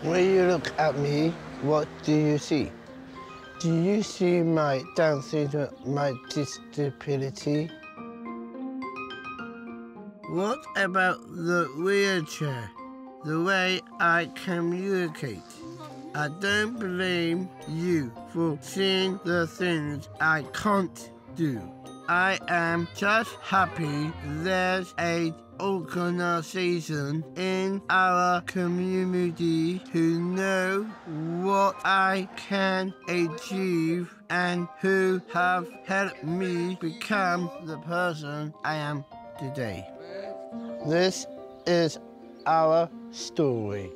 When you look at me, what do you see? Do you see my Down syndrome, my disability? What about the wheelchair? The way I communicate? I don't blame you for seeing the things I can't do. I am just happy there's an organisation in our community who know what I can achieve and who have helped me become the person I am today. This is our story.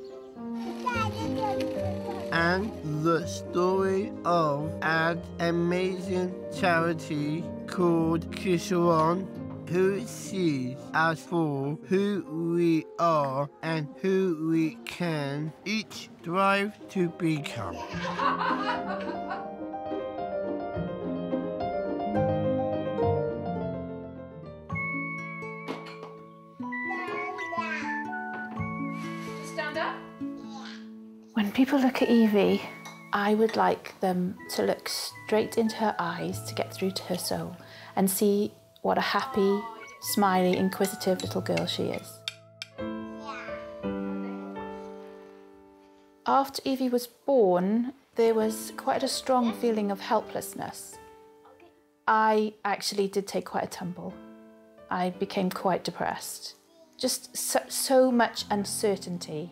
And the story of an amazing charity called Kisharon, who sees us for who we are and who we can each strive to become. Stand up. When people look at Eevee, I would like them to look straight into her eyes to get through to her soul and see what a happy, smiley, inquisitive little girl she is. After Eevee was born, there was quite a strong feeling of helplessness. I actually did take quite a tumble. I became quite depressed. Just so much uncertainty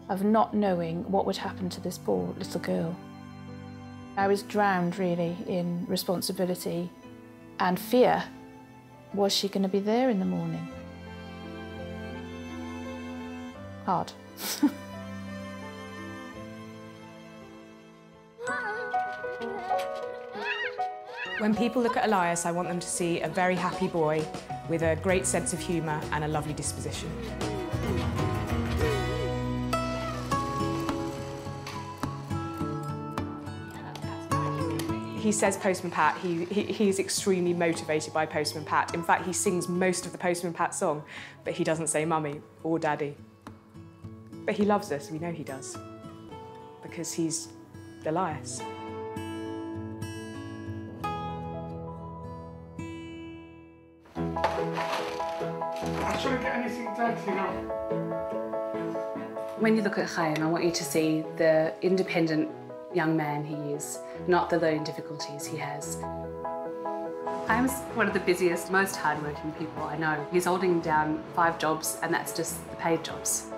of not knowing what would happen to this poor little girl. I was drowned, really, in responsibility and fear. Was she going to be there in the morning? Hard. When people look at Elias, I want them to see a very happy boy with a great sense of humour and a lovely disposition. He says Postman Pat. He's extremely motivated by Postman Pat. In fact, he sings most of the Postman Pat song, but he doesn't say mummy or daddy. But he loves us, we know he does, because he's Elias. I shouldn't get anything dirty now. When you look at Chaim, I want you to see the independent young man he is, not the learning difficulties he has. Chaim's one of the busiest, most hardworking people I know. He's holding down 5 jobs, and that's just the paid jobs.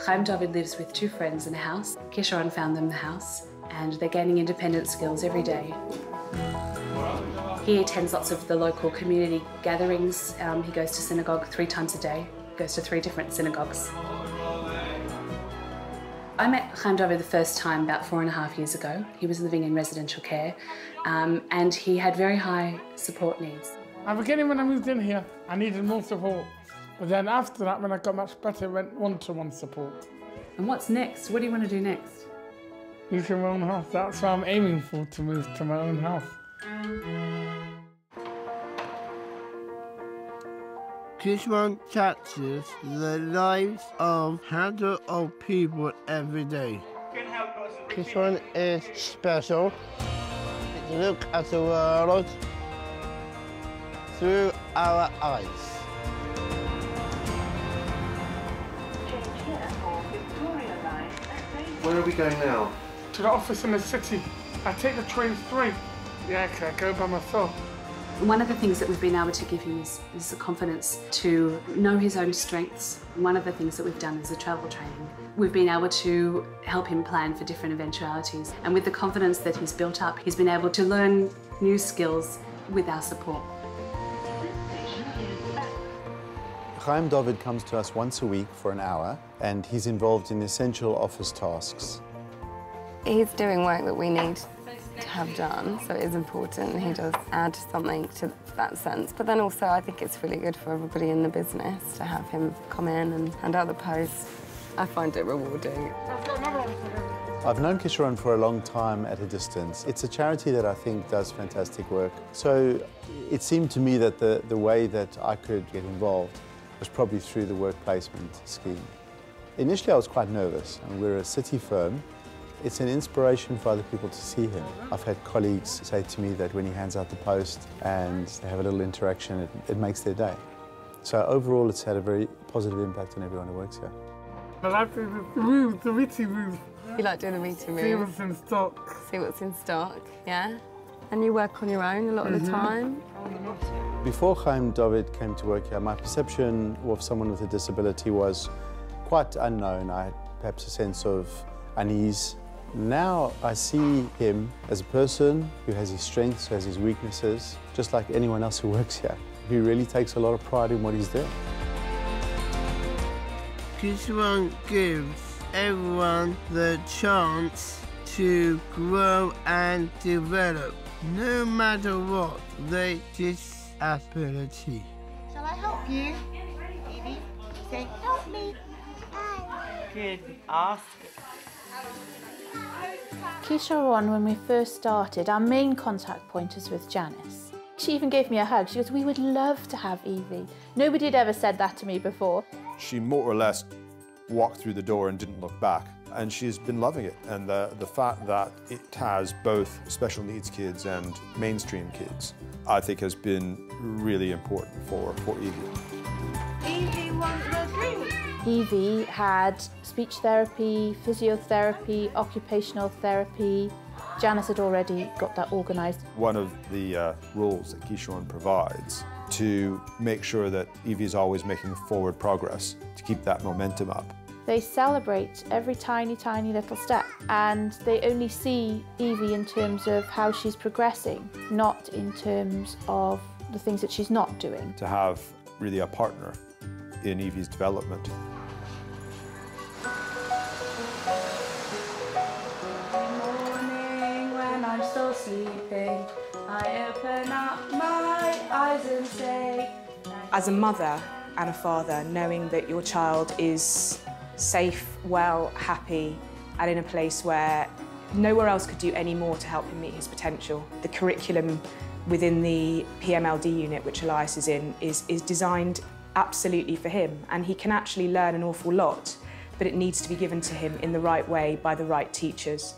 Chaim David lives with 2 friends in a house. Kisharon found them the house, and they're gaining independent skills every day. He attends lots of the local community gatherings. He goes to synagogue 3 times a day, goes to 3 different synagogues. I met Chaim David the first time about 4.5 years ago. He was living in residential care, and he had very high support needs. At the beginning when I moved in here, I needed more support. But then after that, when I got much better, it went one-to-one support. And what's next? What do you want to do next? Move to my own house. That's what I'm aiming for, to move to my own house. Kishon touches the lives of hundreds of people every day. Kishon is special. Look at the world through our eyes. Where are we going now? To the office in the city. I take the train 3. Yeah, can I go by myself? One of the things that we've been able to give him is the confidence to know his own strengths. One of the things that we've done is the travel training. We've been able to help him plan for different eventualities. And with the confidence that he's built up, he's been able to learn new skills with our support. Chaim David comes to us once a week for an hour, and he's involved in essential office tasks. He's doing work that we need to have done, so it is important. He does add something to that sense. But then also I think it's really good for everybody in the business to have him come in and hand out the post. I find it rewarding. I've known Kisharon for a long time at a distance. It's a charity that I think does fantastic work. So it seemed to me that the way that I could get involved was probably through the work placement scheme. Initially I was quite nervous, and we're a city firm. It's an inspiration for other people to see him. I've had colleagues say to me that when he hands out the post and they have a little interaction, it makes their day. So overall it's had a very positive impact on everyone who works here. I like the moves, the witty moves. You like doing the meeting room? See what's in stock. See what's in stock, yeah. And you work on your own a lot of the time. Before Chaim David came to work here, my perception of someone with a disability was quite unknown. I had perhaps a sense of unease. Now I see him as a person who has his strengths, who has his weaknesses, just like anyone else who works here. He really takes a lot of pride in what he's doing. Kisharon gives everyone the chance to grow and develop, no matter what their disability. Shall I help you? Eevee, say, help me. Good, ask. Kisharon, when we first started, our main contact point is with Janice. She even gave me a hug. She goes, we would love to have Eevee. Nobody had ever said that to me before. She more or less walked through the door and didn't look back. And she's been loving it. And the fact that it has both special needs kids and mainstream kids, I think has been really important for Eevee. Eevee wants a drink. Eevee had speech therapy, physiotherapy, occupational therapy. Janice had already got that organised. One of the roles that Kishon provides to make sure that Eevee is always making forward progress, to keep that momentum up. They celebrate every tiny, tiny little step, and they only see Eevee in terms of how she's progressing, not in terms of the things that she's not doing. To have really a partner in Eevee's development. Morning when I'm still sleeping, I open up my eyes and say... As a mother and a father, knowing that your child is safe, well, happy, and in a place where nowhere else could do any more to help him meet his potential. The curriculum within the PMLD unit, which Elias is in, is designed absolutely for him, and he can actually learn an awful lot, but it needs to be given to him in the right way by the right teachers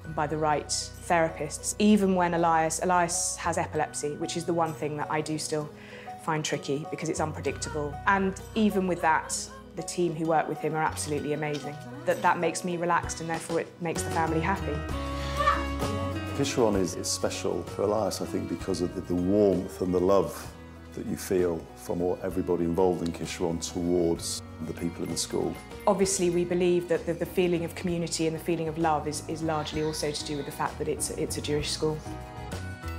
and by the right therapists. Even when Elias has epilepsy, which is the one thing that I do still find tricky because it's unpredictable. And even with that, the team who work with him are absolutely amazing. That makes me relaxed, and therefore it makes the family happy. Kisharon is special for Elias, I think, because of the warmth and the love that you feel from everybody involved in Kisharon towards the people in the school. Obviously, we believe that the feeling of community and the feeling of love is largely also to do with the fact that it's a Jewish school.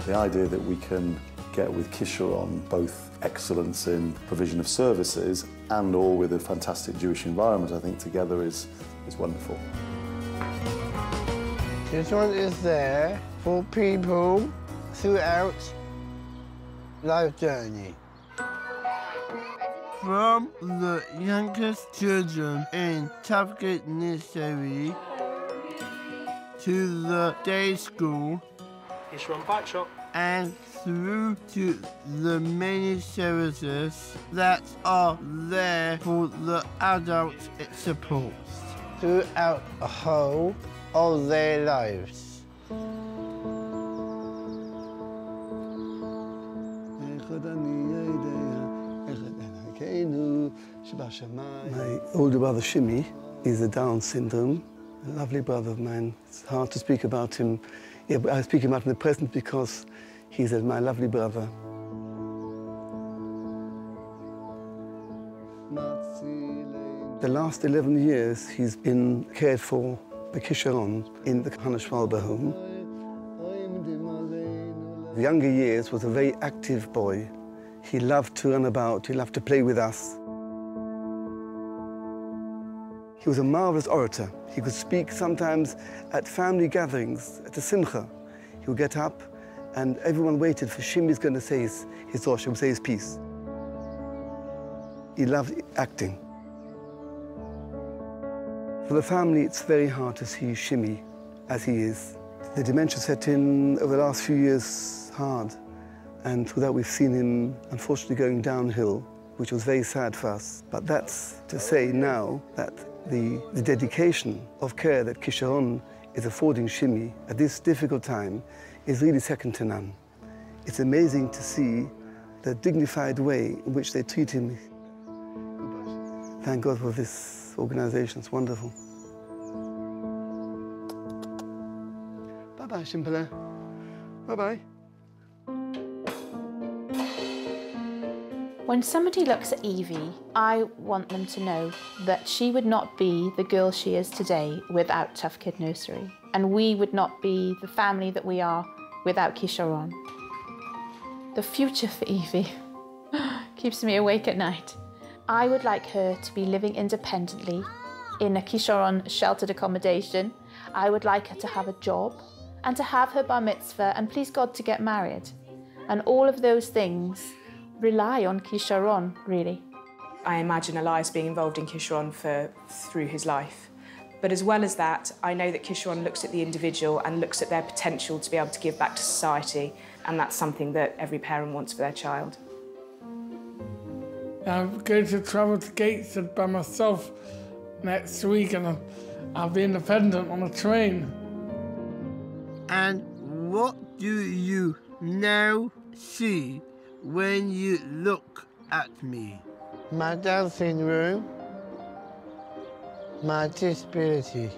The idea that we can get with Kisharon both excellence in provision of services and all with a fantastic Jewish environment, I think together is wonderful. Kisharon is there for people throughout life journey. From the youngest children in Tafgate Nursery to the day school Kisharon Bike Shop, and through to the many services that are there for the adults it supports throughout the whole of their lives. My older brother Shimi is a Down syndrome, a lovely brother of mine. It's hard to speak about him. Yeah, but I speak about him in the present because he's my lovely brother. The last 11 years he's been cared for by Kisharon in the Hannah Schwalbe home. The younger years was a very active boy. He loved to run about, he loved to play with us. He was a marvelous orator. He could speak sometimes at family gatherings, at the simcha. He would get up and everyone waited for Shimi's going to say his Rosh, he would say his piece. He loved acting. For the family, it's very hard to see Shimi as he is. The dementia set in over the last few years hard, and through that we've seen him unfortunately going downhill, which was very sad for us. But that's to say now that the dedication of care that Kisharon is affording Shimi at this difficult time is really second to none. It's amazing to see the dignified way in which they treat him. Thank God for this organisation, it's wonderful. Bye-bye, Shimpala. Bye-bye. When somebody looks at Eevee, I want them to know that she would not be the girl she is today without Tough Kid Nursery. And we would not be the family that we are without Kisharon. The future for Eevee keeps me awake at night. I would like her to be living independently in a Kisharon sheltered accommodation. I would like her to have a job and to have her bar mitzvah and please God to get married. And all of those things rely on Kisharon, really. I imagine Elias being involved in Kisharon through his life. But as well as that, I know that Kisharon looks at the individual and looks at their potential to be able to give back to society, and that's something that every parent wants for their child. I'm going to travel to Gateshead by myself next week, and I'll be independent on a train. And what do you now see when you look at me? My dancing room, my disability.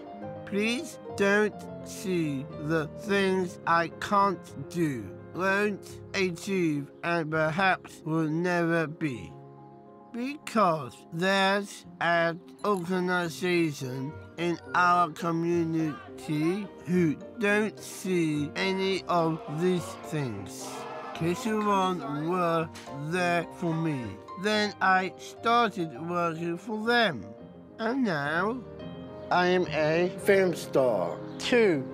Please don't see the things I can't do, won't achieve, and perhaps will never be. Because there's an organisation in our community who don't see any of these things. Kisharon were there for me. Then I started working for them. And now I am a film star. 2